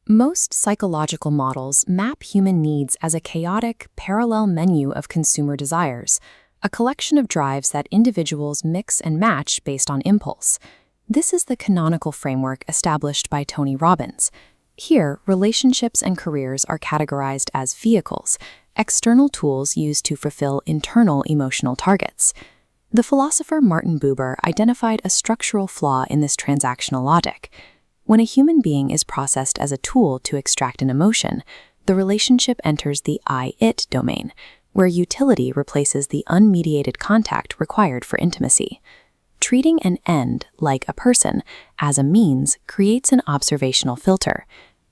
Most psychological models map human needs as a chaotic, parallel menu of consumer desires, a collection of drives that individuals mix and match based on impulse. This is the canonical framework established by Tony Robbins. Here, relationships and careers are categorized as vehicles, external tools used to fulfill internal emotional targets. The philosopher Martin Buber identified a structural flaw in this transactional logic. When a human being is processed as a tool to extract an emotion, the relationship enters the I-it domain, where utility replaces the unmediated contact required for intimacy. Treating an end, like a person, as a means creates an observational filter.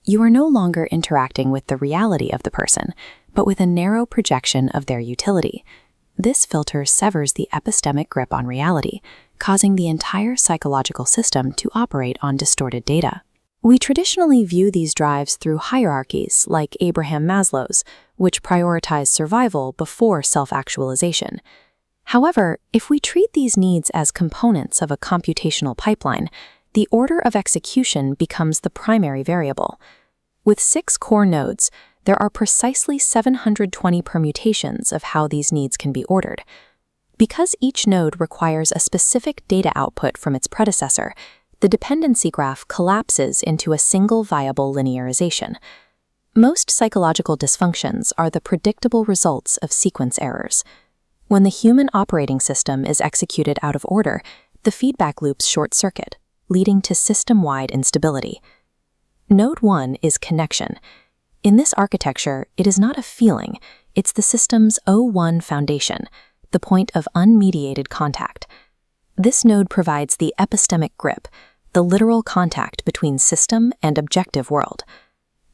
You are no longer interacting with the reality of the person, but with a narrow projection of their utility. This filter severs the epistemic grip on reality, causing the entire psychological system to operate on distorted data. We traditionally view these drives through hierarchies like Abraham Maslow's, which prioritize survival before self-actualization. However, if we treat these needs as components of a computational pipeline, the order of execution becomes the primary variable. With 6 core nodes, there are precisely 720 permutations of how these needs can be ordered. Because each node requires a specific data output from its predecessor, the dependency graph collapses into a single viable linearization. Most psychological dysfunctions are the predictable results of sequence errors. When the human operating system is executed out of order, the feedback loops short-circuit, leading to system-wide instability. Node 1 is connection. In this architecture, it is not a feeling, it's the system's O1 foundation, the point of unmediated contact. This node provides the epistemic grip, the literal contact between system and objective world.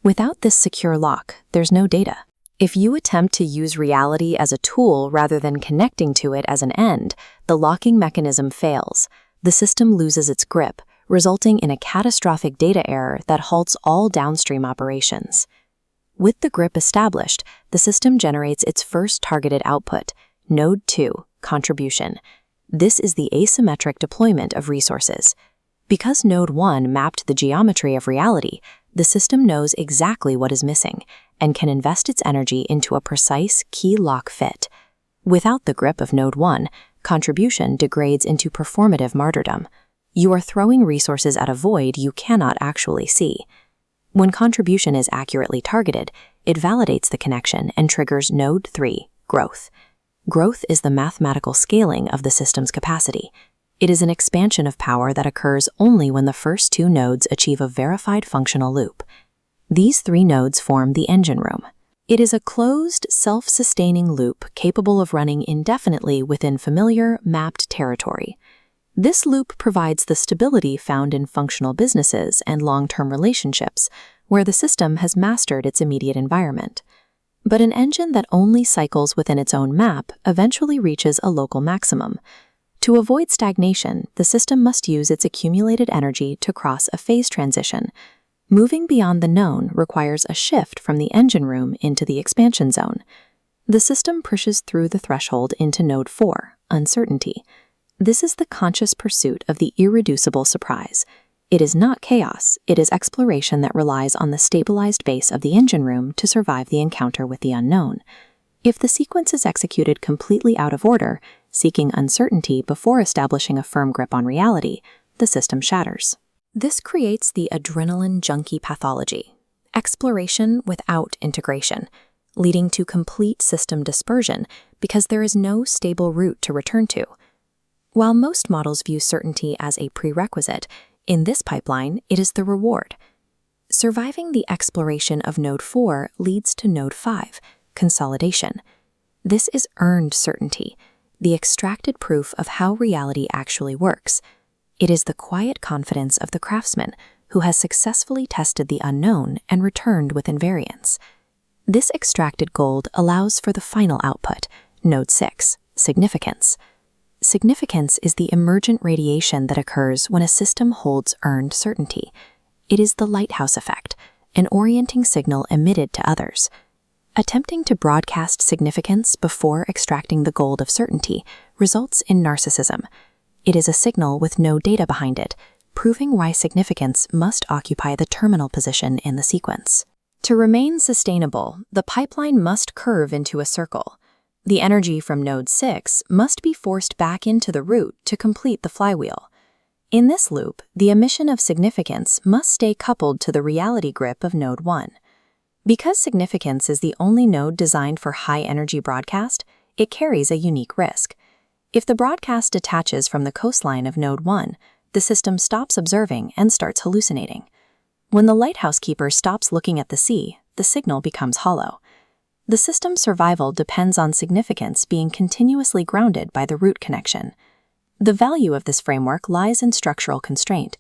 Without this secure lock, there's no data. If you attempt to use reality as a tool rather than connecting to it as an end, the locking mechanism fails. The system loses its grip, resulting in a catastrophic data error that halts all downstream operations. With the grip established, the system generates its first targeted output, Node 2, contribution. This is the asymmetric deployment of resources. Because Node 1 mapped the geometry of reality, the system knows exactly what is missing and can invest its energy into a precise key-lock fit. Without the grip of Node 1, contribution degrades into performative martyrdom. You are throwing resources at a void you cannot actually see. When contribution is accurately targeted, it validates the connection and triggers Node 3, growth. Growth is the mathematical scaling of the system's capacity. It is an expansion of power that occurs only when the first 2 nodes achieve a verified functional loop. These 3 nodes form the engine room. It is a closed, self-sustaining loop capable of running indefinitely within familiar, mapped territory. This loop provides the stability found in functional businesses and long-term relationships, where the system has mastered its immediate environment. But an engine that only cycles within its own map eventually reaches a local maximum. To avoid stagnation, the system must use its accumulated energy to cross a phase transition. Moving beyond the known requires a shift from the engine room into the expansion zone. The system pushes through the threshold into Node 4, uncertainty. This is the conscious pursuit of the irreducible surprise. It is not chaos, it is exploration that relies on the stabilized base of the engine room to survive the encounter with the unknown. If the sequence is executed completely out of order, seeking uncertainty before establishing a firm grip on reality, the system shatters. This creates the adrenaline junkie pathology, exploration without integration, leading to complete system dispersion because there is no stable route to return to. While most models view certainty as a prerequisite, in this pipeline, it is the reward. Surviving the exploration of Node 4 leads to Node 5, consolidation. This is earned certainty, the extracted proof of how reality actually works. It is the quiet confidence of the craftsman who has successfully tested the unknown and returned with invariance. This extracted gold allows for the final output, Node 6, significance. Significance is the emergent radiation that occurs when a system holds earned certainty. It is the lighthouse effect, an orienting signal emitted to others. Attempting to broadcast significance before extracting the gold of certainty results in narcissism. It is a signal with no data behind it, proving why significance must occupy the terminal position in the sequence. To remain sustainable, the pipeline must curve into a circle. The energy from node 6 must be forced back into the root to complete the flywheel. In this loop, the emission of significance must stay coupled to the reality grip of node 1. Because significance is the only node designed for high-energy broadcast, it carries a unique risk. If the broadcast detaches from the coastline of node 1, the system stops observing and starts hallucinating. When the lighthouse keeper stops looking at the sea, the signal becomes hollow. The system's survival depends on significance being continuously grounded by the root connection. The value of this framework lies in structural constraint.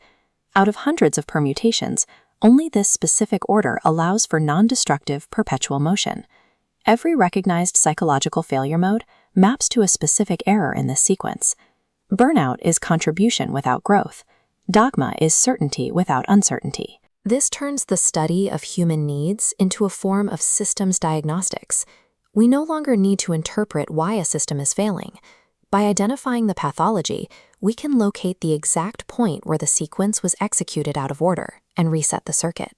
Out of hundreds of permutations, only this specific order allows for non-destructive perpetual motion. Every recognized psychological failure mode maps to a specific error in this sequence. Burnout is contribution without growth. Dogma is certainty without uncertainty. This turns the study of human needs into a form of systems diagnostics. We no longer need to interpret why a system is failing. By identifying the pathology, we can locate the exact point where the sequence was executed out of order and reset the circuit.